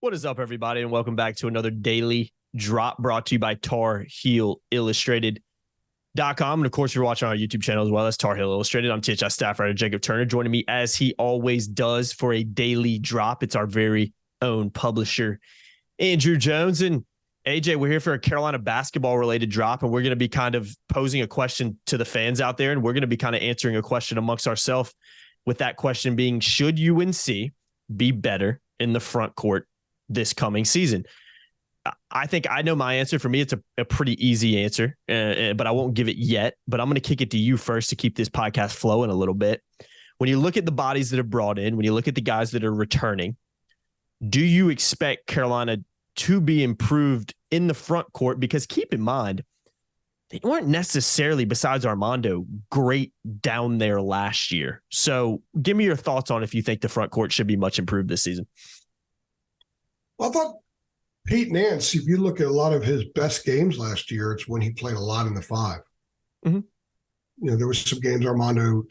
What is up, everybody, and welcome back to another daily drop brought to you by Tar Heel Illustrated.com. And of course, you're watching our YouTube channel as well as Tar Heel Illustrated. I'm THI staff writer Jacob Turner, joining me as he always does for a daily drop. It's our very own publisher, Andrew Jones. And AJ, we're here for a Carolina basketball related drop, and we're going to be kind of posing a question to the fans out there, and we're going to be kind of answering a question amongst ourselves, with that question being, should UNC be better in the front court this coming season? I think I know my answer. For me, it's a pretty easy answer, but I won't give it yet. But I'm going to kick it to you first to keep this podcast flowing a little bit. When you look at the bodies that are brought in, when you look at the guys that are returning, do you expect Carolina to be improved in the front court? Because keep in mind, they weren't necessarily, besides Armando, great down there last year. So give me your thoughts on if you think the front court should be much improved this season. Well, I thought Pete Nance, if you look at a lot of his best games last year, it's when he played a lot in the five. Mm-hmm. You know, there was some games Armando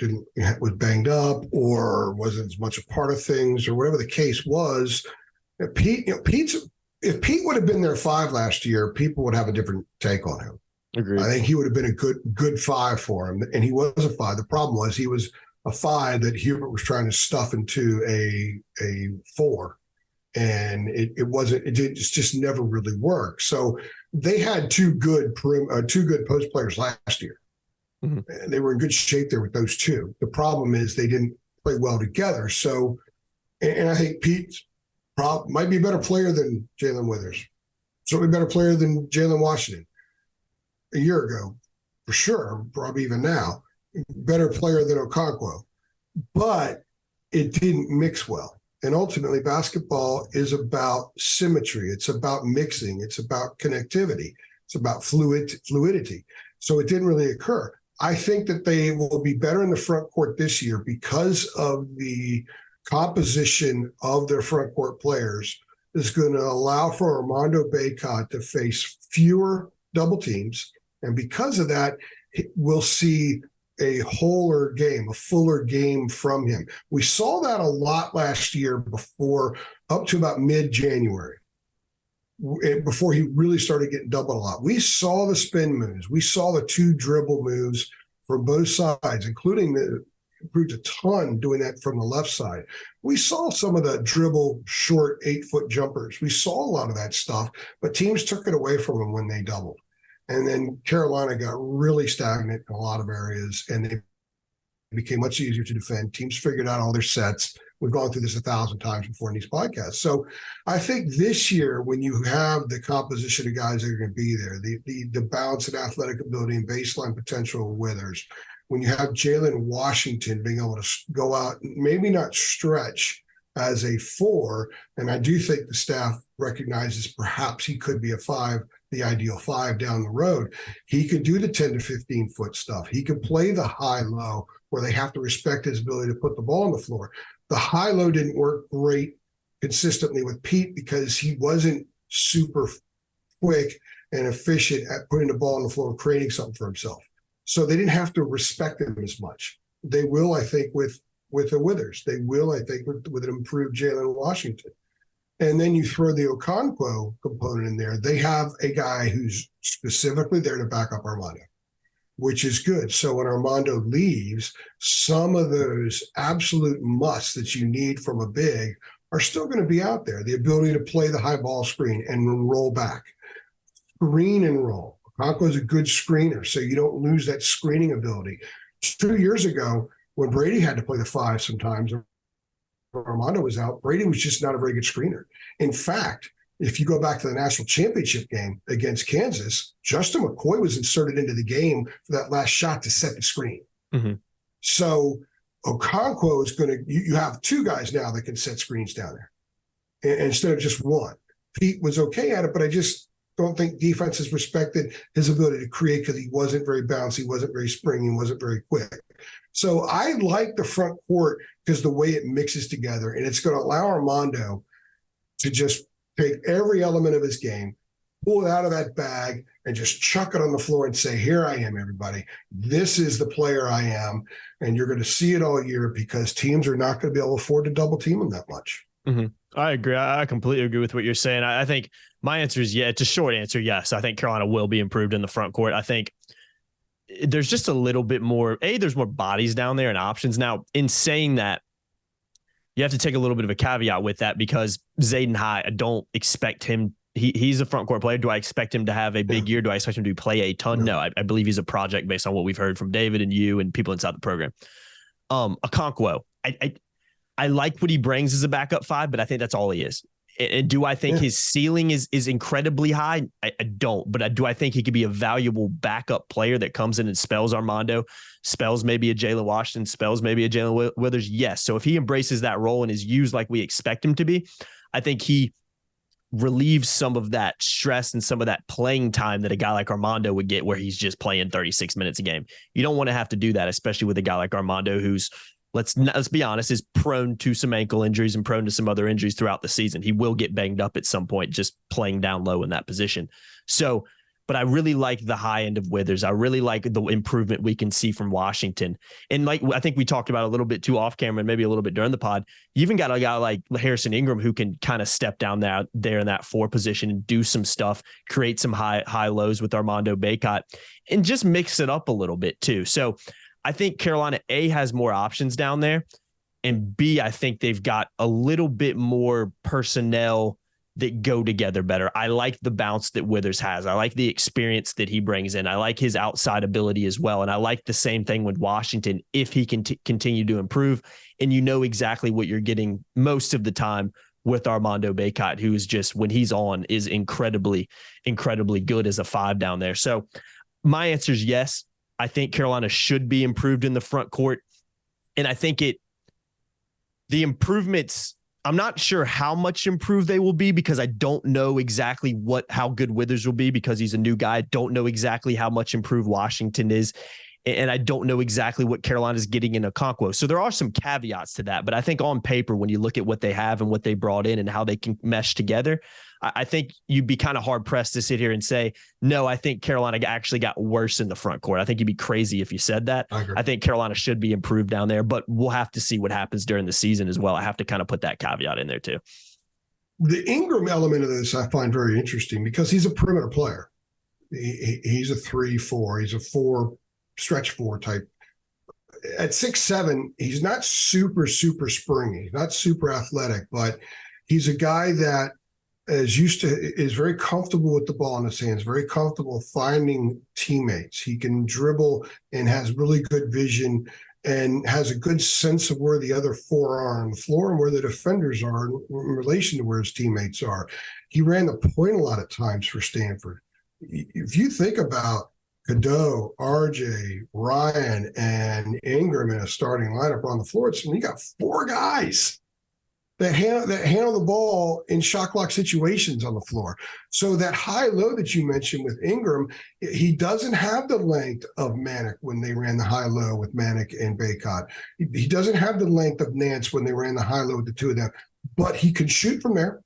was banged up or wasn't as much a part of things or whatever the case was. If Pete would have been their five last year, people would have a different take on him. Agreed. I think he would have been a good five for him, and he was a five. The problem was he was a five that Hubert was trying to stuff into a four. And it just never really worked. So they had two good post players last year. Mm-hmm. And they were in good shape there with those two. The problem is they didn't play well together. So, and I think Pete might be a better player than Jalen Withers. Certainly a better player than Jalen Washington a year ago, for sure, probably even now. Better player than Okonkwo. But it didn't mix well. And ultimately, basketball is about symmetry. It's about mixing. It's about connectivity. It's about fluidity. So it didn't really occur. I think that they will be better in the front court this year because of the composition of their front court players is going to allow for Armando Bacot to face fewer double teams. And because of that, we'll see a fuller game from him. We saw that a lot last year up to about mid-January, before he really started getting doubled a lot. We saw the spin moves. We saw the two dribble moves from both sides, including improved a ton doing that from the left side. We saw some of the dribble short 8-foot jumpers. We saw a lot of that stuff, but teams took it away from him when they doubled. And then Carolina got really stagnant in a lot of areas, and it became much easier to defend. Teams figured out all their sets. We've gone through this 1,000 times before in these podcasts. So I think this year, when you have the composition of guys that are going to be there, the balance and athletic ability and baseline potential of Withers, when you have Jalen Washington being able to go out, maybe not stretch as a four, and I do think the staff recognizes perhaps he could be a five, the ideal five down the road. He could do the 10 to 15 foot stuff. He could play the high-low where they have to respect his ability to put the ball on the floor. The high-low didn't work great consistently with Pete because he wasn't super quick and efficient at putting the ball on the floor and creating something for himself. So they didn't have to respect him as much. They will, I think, with the Withers. They will, I think, with an improved Jalen Washington. And then you throw the Okonkwo component in there. They have a guy who's specifically there to back up Armando, which is good. So when Armando leaves, some of those absolute musts that you need from a big are still going to be out there. The ability to play the high ball screen and roll back. Screen and roll. Okonkwo is a good screener, so you don't lose that screening ability. 2 years ago, when Brady had to play the five sometimes, Armando was out, Brady was just not a very good screener. In fact, if you go back to the national championship game against Kansas, Justin McCoy was inserted into the game for that last shot to set the screen. Mm-hmm. So Okonkwo is going to, you have two guys now that can set screens down there instead of just one. Pete was okay at it, but I just don't think defenses respected his ability to create because he wasn't very bouncy, wasn't very springy, wasn't very quick. So I like the front court because the way it mixes together, and it's going to allow Armando to just take every element of his game, pull it out of that bag, and just chuck it on the floor and say, here I am, everybody. This is the player I am, and you're going to see it all year because teams are not going to be able to afford to double team him that much. Mm-hmm. I agree. I completely agree with what you're saying. I think my answer is yeah. It's a short answer. Yes. I think Carolina will be improved in the front court. I think there's just a little bit more, there's more bodies down there and options. Now, in saying that, you have to take a little bit of a caveat with that because Zayden High, I don't expect him. He's a front court player. Do I expect him to have a big year? Do I expect him to play a ton? No, I believe he's a project based on what we've heard from David and you and people inside the program. Okonkwo, I like what he brings as a backup five, but I think that's all he is. And do I think his ceiling is incredibly high? I don't, but do I think he could be a valuable backup player that comes in and spells Armando, spells maybe a Jalen Washington, spells maybe a Jalen Withers? Yes. So if he embraces that role and is used like we expect him to be, I think he relieves some of that stress and some of that playing time that a guy like Armando would get where he's just playing 36 minutes a game. You don't want to have to do that, especially with a guy like Armando who's, let's be honest, is prone to some ankle injuries and prone to some other injuries throughout the season. He will get banged up at some point just playing down low in that position. So, but I really like the high end of Withers. I really like the improvement we can see from Washington. And like I think we talked about a little bit too off camera and maybe a little bit during the pod, you even got a guy like Harrison Ingram who can kind of step down there in that 4 position and do some stuff, create some high lows with Armando Bacot and just mix it up a little bit too. So I think Carolina, A, has more options down there, and B, I think they've got a little bit more personnel that go together better. I like the bounce that Withers has. I like the experience that he brings in. I like his outside ability as well, and I like the same thing with Washington if he can continue to improve, and you know exactly what you're getting most of the time with Armando Bacot, who is just, when he's on, is incredibly, incredibly good as a 5 down there. So my answer is yes. I think Carolina should be improved in the front court. And I think the improvements, I'm not sure how much improved they will be because I don't know exactly how good Withers will be because he's a new guy. I don't know exactly how much improved Washington is. And I don't know exactly what Carolina is getting in Okonkwo. So there are some caveats to that. But I think on paper, when you look at what they have and what they brought in and how they can mesh together, I think you'd be kind of hard pressed to sit here and say, no, I think Carolina actually got worse in the front court. I think you'd be crazy if you said that. I think Carolina should be improved down there, but we'll have to see what happens during the season as well. I have to kind of put that caveat in there too. The Ingram element of this I find very interesting because he's a perimeter player. He's a 3-4. He's a 4 stretch 4 type. At 6'7", he's not super springy, not super athletic, but he's a guy that is very comfortable with the ball in his hands, very comfortable finding teammates. He can dribble and has really good vision and has a good sense of where the other 4 are on the floor and where the defenders are in relation to where his teammates are. He ran the point a lot of times for Stanford. If you think about Cadeau, RJ, Ryan, and Ingram in a starting lineup on the floor, you got 4 guys that handle the ball in shot clock situations on the floor. So that high low that you mentioned with Ingram, he doesn't have the length of Manic when they ran the high low with Manic and Bacot. He doesn't have the length of Nance when they ran the high low with the 2 of them, but he can shoot from there.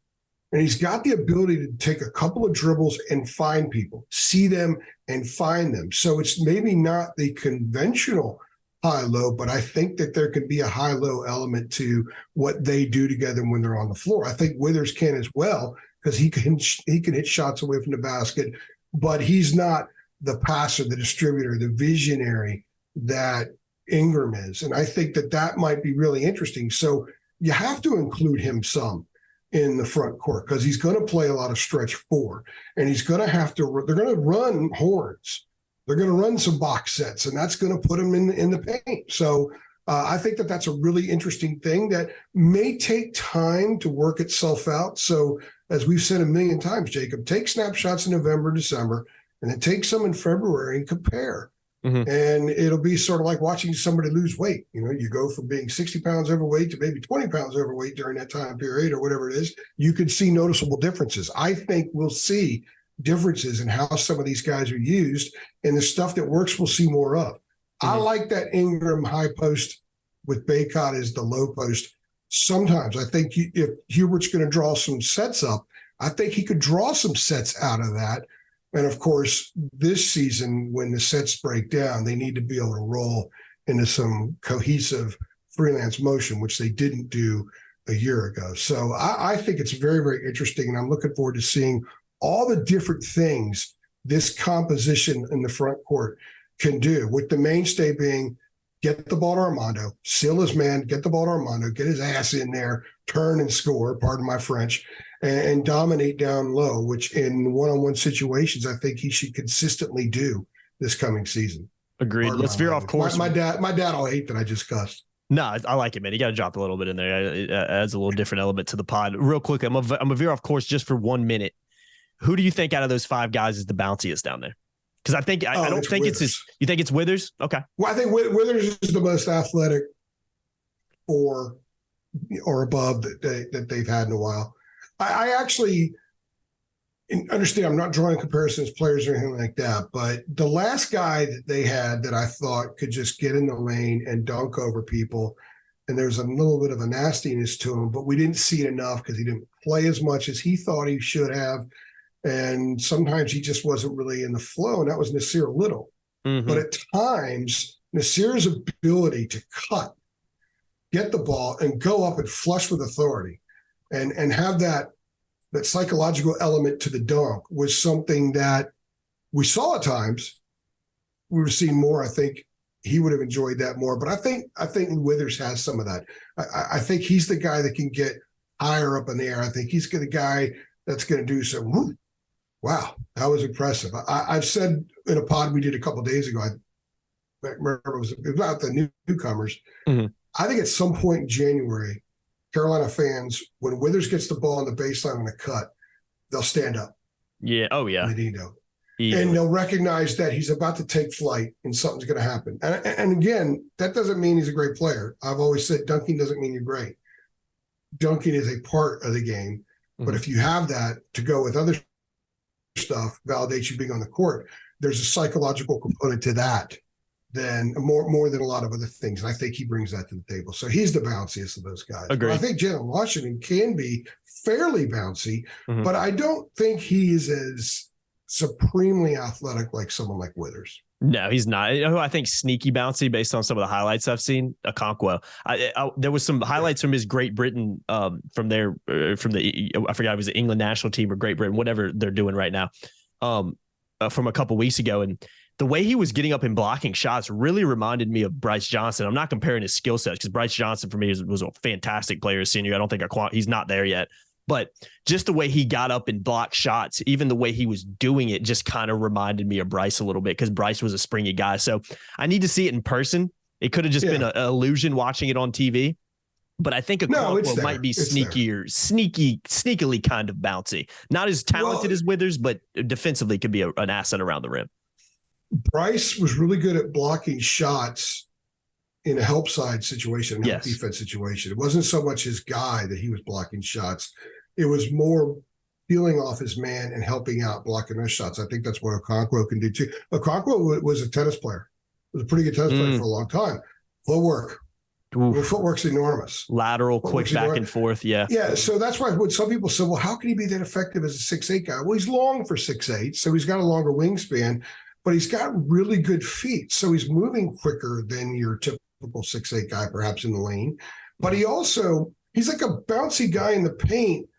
And he's got the ability to take a couple of dribbles and find people, see them and find them. So it's maybe not the conventional high-low, but I think that there could be a high-low element to what they do together when they're on the floor. I think Withers can as well because he can hit shots away from the basket, but he's not the passer, the distributor, the visionary that Ingram is. And I think that might be really interesting. So you have to include him some in the front court because he's going to play a lot of stretch 4, and he's going to have to. They're going to run horns. They're going to run some box sets, and that's going to put him in the paint. So I think that's a really interesting thing that may take time to work itself out. So as we've said a million times, Jacob, take snapshots in November, December, and then take some in February and compare. Mm-hmm. And it'll be sort of like watching somebody lose weight. You know, you go from being 60 pounds overweight to maybe 20 pounds overweight during that time period or whatever it is. You could see noticeable differences. I think we'll see differences in how some of these guys are used, and the stuff that works we'll see more of. Mm-hmm. I like that Ingram high post with Bacot as the low post. Sometimes I think if Hubert's going to draw some sets up, I think he could draw some sets out of that. And of course, this season, when the sets break down, they need to be able to roll into some cohesive freelance motion, which they didn't do a year ago. So I think it's very, very interesting, and I'm looking forward to seeing all the different things this composition in the front court can do, with the mainstay being get the ball to Armando, seal his man, get the ball to Armando, get his ass in there, turn and score, pardon my French, and dominate down low, which in one-on-one situations, I think he should consistently do this coming season. Agreed. Pardon Let's veer off course. My dad will hate that I just cussed. No, I like it, man. You got to drop a little bit in there. It adds a little different element to the pod. Real quick, I'm gonna veer off course just for 1 minute. Who do you think out of those 5 guys is the bounciest down there? Because I think I don't think Withers. You think it's Withers? Okay. Well, I think Withers is the most athletic or above that they've had in a while. I actually understand. I'm not drawing comparisons, players or anything like that, but the last guy that they had that I thought could just get in the lane and dunk over people, and there's a little bit of a nastiness to him, but we didn't see it enough because he didn't play as much as he thought he should have. And sometimes he just wasn't really in the flow, and that was Nasir Little. Mm-hmm. But at times, Nasir's ability to cut, get the ball, and go up and flush with authority and have that psychological element to the dunk was something that we saw at times. We were seeing more. I think he would have enjoyed that more. But I think Withers has some of that. I think he's the guy that can get higher up in the air. I think he's the guy that's going to do some. Wow, that was impressive. I've said in a pod we did a couple of days ago, I remember it was about the newcomers. Mm-hmm. I think at some point in January, Carolina fans, when Withers gets the ball on the baseline on a cut, they'll stand up. Yeah. Oh, yeah. And they'll recognize that he's about to take flight and something's going to happen. And again, that doesn't mean he's a great player. I've always said dunking doesn't mean you're great. Dunking is a part of the game. Mm-hmm. But if you have that to go with other stuff, validates you being on the court, there's a psychological component to that than more than a lot of other things. And I think he brings that to the table. So he's the bounciest of those guys. Agreed. I think Jalen Washington can be fairly bouncy, mm-hmm. but I don't think he's as supremely athletic like someone like Withers. No, he's not. I think sneaky bouncy based on some of the highlights I've seen. Okonkwo. There was some highlights from his Great Britain, from I forgot it was the England national team or Great Britain, whatever they're doing right now, from a couple weeks ago. And the way he was getting up and blocking shots really reminded me of Bryce Johnson. I'm not comparing his skill sets because Bryce Johnson for me was a fantastic player as senior. I don't think he's not there yet. But just the way he got up and blocked shots, even the way he was doing it just kind of reminded me of Bryce a little bit because Bryce was a springy guy. So I need to see it in person. It could have just been an illusion watching it on TV. But I think Okonkwo might be sneakily kind of bouncy. Not as talented as Withers, but defensively could be an asset around the rim. Bryce was really good at blocking shots in a help side situation, defense situation. It wasn't so much his guy that he was blocking shots. It was more peeling off his man and helping out blocking those shots. I think that's what Okonkwo can do too. Okonkwo was a tennis player. Was a pretty good tennis player for a long time. Footwork. Footwork's enormous. Lateral, quick back and forth. Yeah. Yeah. So that's why when some people say, well, how can he be that effective as a 6'8" guy? Well, he's long for 6'8", so he's got a longer wingspan, but he's got really good feet. So he's moving quicker than your typical 6'8" guy, perhaps in the lane. But he's like a bouncy guy in the paint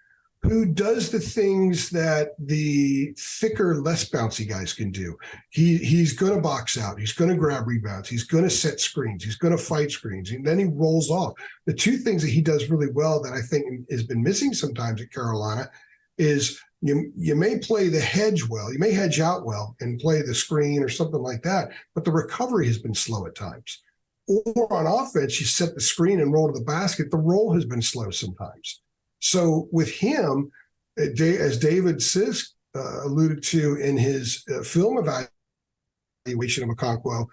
who does the things that the thicker, less bouncy guys can do. He's going to box out. He's going to grab rebounds. He's going to set screens. He's going to fight screens. And then he rolls off. The two things that he does really well that I think has been missing sometimes at Carolina is you may play the hedge well. You may hedge out well and play the screen or something like that, but the recovery has been slow at times. Or on offense, you set the screen and roll to the basket. The roll has been slow sometimes. So with him, as David Sisk alluded to in his film evaluation of Okonkwo,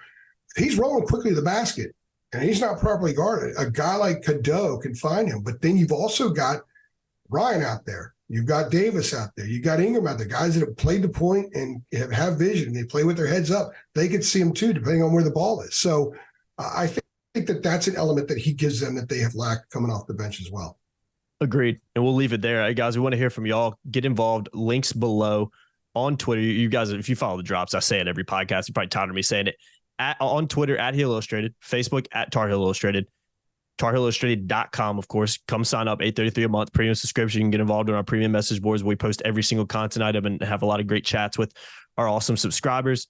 he's rolling quickly to the basket, and he's not properly guarded. A guy like Cadeau can find him, but then you've also got Ryan out there. You've got Davis out there. You've got Ingram out there, guys that have played the point and have vision. They play with their heads up. They can see him too, depending on where the ball is. So I think that that's an element that he gives them that they have lacked coming off the bench as well. Agreed. And we'll leave it there. Hey, guys, we want to hear from y'all. Get involved. Links below on Twitter. You guys, if you follow the drops, I say it every podcast. You're probably tired of me saying it. On Twitter, @Heel Illustrated. Facebook, @Tar Heel Illustrated. TarHeelIllustrated.com, of course. Come sign up, $8.33 a month, premium subscription. You can get involved in our premium message boards where we post every single content item and have a lot of great chats with our awesome subscribers.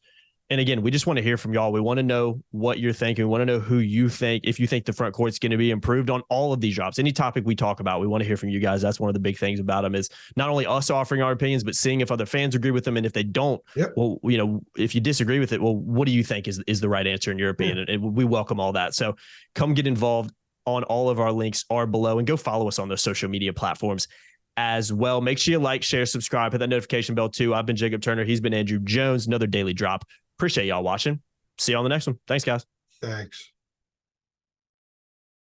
And again, we just want to hear from y'all. We want to know what you're thinking. We want to know who you think, if you think the front court's going to be improved on all of these drops. Any topic we talk about, we want to hear from you guys. That's one of the big things about them is not only us offering our opinions, but seeing if other fans agree with them. And if they don't, well, if you disagree with it, well, what do you think is the right answer in your opinion? And we welcome all that. So come get involved. On all of our links are below, and go follow us on those social media platforms as well. Make sure you like, share, subscribe, hit that notification bell too. I've been Jacob Turner. He's been Andrew Jones. Another daily drop. Appreciate y'all watching. See you on the next one. Thanks, guys. Thanks.